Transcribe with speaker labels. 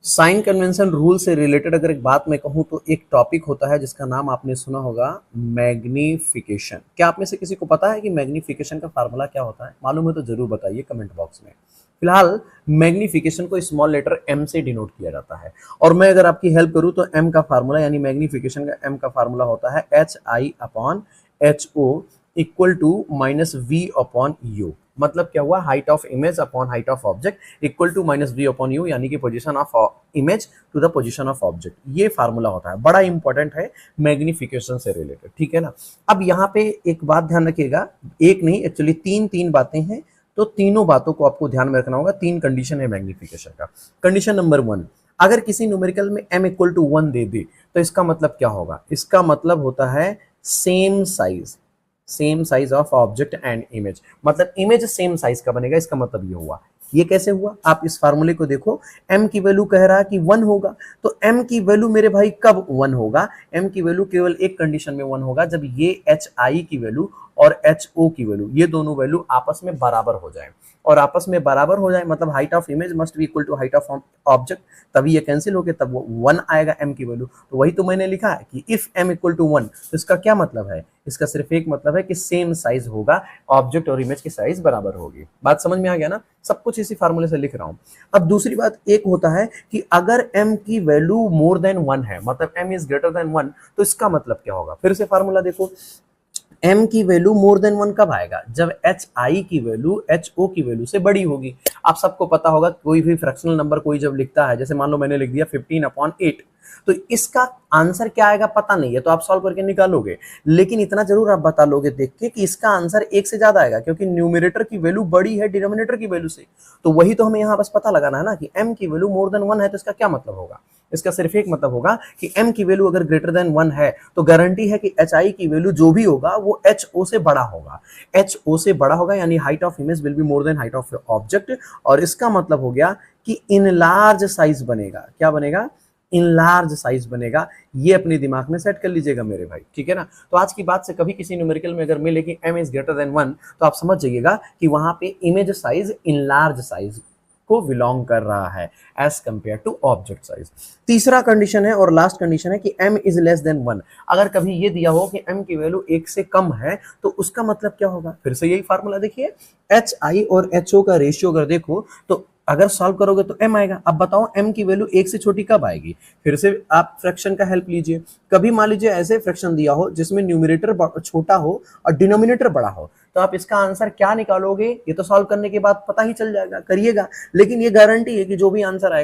Speaker 1: Sign convention rule से related अगर एक बात मैं कहूं तो एक टॉपिक होता है जिसका नाम आपने सुना होगा, मैग्निफिकेशन। क्या आप में से किसी को पता है कि मैग्निफिकेशन का फार्मूला क्या होता है? मालूम है तो जरूर बताइए कमेंट बॉक्स में। फिलहाल मैग्निफिकेशन को स्मॉल लेटर एम से डिनोट किया जाता है, और मैं अगर आपकी हेल्प करूं तो एम का फार्मूला यानी मैग्निफिकेशन का एम का फार्मूला होता है HI/HO equal to minus V upon u. मतलब क्या हुआ, height of image upon height of object equal to minus v upon u, यानी कि position of image to the position of object. ये फार्मूला होता है, बड़ा इंपॉर्टेंट है मैग्निफिकेशन से रिलेटेड, ठीक है ना। अब यहाँ पे एक बात ध्यान रखिएगा, एक नहीं एक्चुअली तीन तीन बातें हैं, तो तीनों बातों को आपको ध्यान में रखना होगा। तीन कंडीशन है मैग्निफिकेशन का। कंडीशन नंबर 1, अगर किसी न्यूमेरिकल में m इक्वल टू 1 दे दे तो इसका मतलब क्या होगा? इसका मतलब होता है same size of object and image. मतलब इमेज सेम साइज का बनेगा, इसका मतलब ये हुआ। ये कैसे हुआ? आप इस फार्मूले को देखो, m की वैल्यू कह रहा है कि 1 होगा, तो m की वैल्यू मेरे भाई कब 1 होगा? m की वैल्यू केवल एक कंडीशन में 1 होगा, जब ये hi की वैल्यू और ho की वैल्यू, ये दोनों वैल्यू आपस में बराबर हो जाए। और आपस में बराबर हो जाए मतलब height of image must be equal to height of object, तभी ये कैंसिल हो गए, तब वो 1 आएगा m की वैल्यू। तो वही तो मैंने लिखा है कि इफ m इक्वल टू 1, तो इसका क्या मतलब है? इसका सिर्फ एक मतलब है कि सेम साइज होगा, ऑब्जेक्ट और इमेज की साइज बराबर होगी। बात समझ में आ गया ना? सब कुछ इसी फार्मूले से लिख रहा हूं। अब दूसरी बात एक होता है कि अगर m की वैल्यू मोर देन 1 है, मतलब m इज ग्रेटर देन 1, तो इसका मतलब क्या होगा? फिर से फार्मूला देखो, m की वैल्यू मोर देन 1 कब आएगा? जब hi की वैल्यू ho की वैल्यू से बड़ी होगी। आप सबको पता होगा कोई भी फ्रैक्शनल नंबर कोई जब लिखता है, जैसे मान लो मैंने लिख दिया 15/8, तो इसका आंसर क्या आएगा पता नहीं है, तो आप सॉल्व करके निकालोगे, लेकिन इतना जरूर आप बता लोगे देख के कि इसका आंसर 1 से ज्यादा आएगा, क्योंकि न्यूमरेटर की वैल्यू बड़ी है डिनोमिनेटर की वैल्यू से। तो वही तो हमें यहाँ बस पता लगाना है ना कि m की वैल्यू मोर देन 1 है, तो इसका क्या मतलब होगा? इसका सिर्फ एक मतलब होगा कि m की वैल्यू अगर ग्रेटर देन 1 है तो गारंटी है कि hi की वैल्यू जो भी होगा वो ho से बड़ा होगा। ho से बड़ा होगा यानी height of image will be more than height of object, और इसका मतलब हो गया कि इन लार्ज साइज बनेगा। क्या बनेगा? इन लार्ज साइज बनेगा। ये अपने दिमाग में सेट कर लीजिएगा मेरे भाई, ठीक है ना। तो आज की बात से कभी किसी न्यूमेरिकल में अगर मिले कि m इज ग्रेटर देन 1, तो आप समझ जाइएगा कि वहां पे image size in large size को बिलोंग कर रहा है as compare to object size. तीसरा कंडीशन है और लास्ट कंडीशन है कि m इज लेस देन 1। अगर कभी ये दिया हो कि m की वैल्यू 1 से कम है, तो उसका मतलब क्या होगा? फिर से यही फार्मूला देखिए, hi और ho का रेशियो अगर देखो तो अगर सॉल्व करोगे तो m आएगा। अब बताओ m की वैल्यू 1 से छोटी कब आएगी? फिर से आप फ्रैक्शन का हेल्प लीजिए। कभी मान लीजिए ऐसे फ्रैक्शन दिया हो जिसमें न्यूमरेटर छोटा हो और डिनोमिनेटर बड़ा हो, तो आप इसका आंसर क्या निकालोगे? ये तो सॉल्व करने के बाद पता ही चल जाएगा, करिएगा, लेकिन ये गारंटी है कि जो भी आंसर आएगा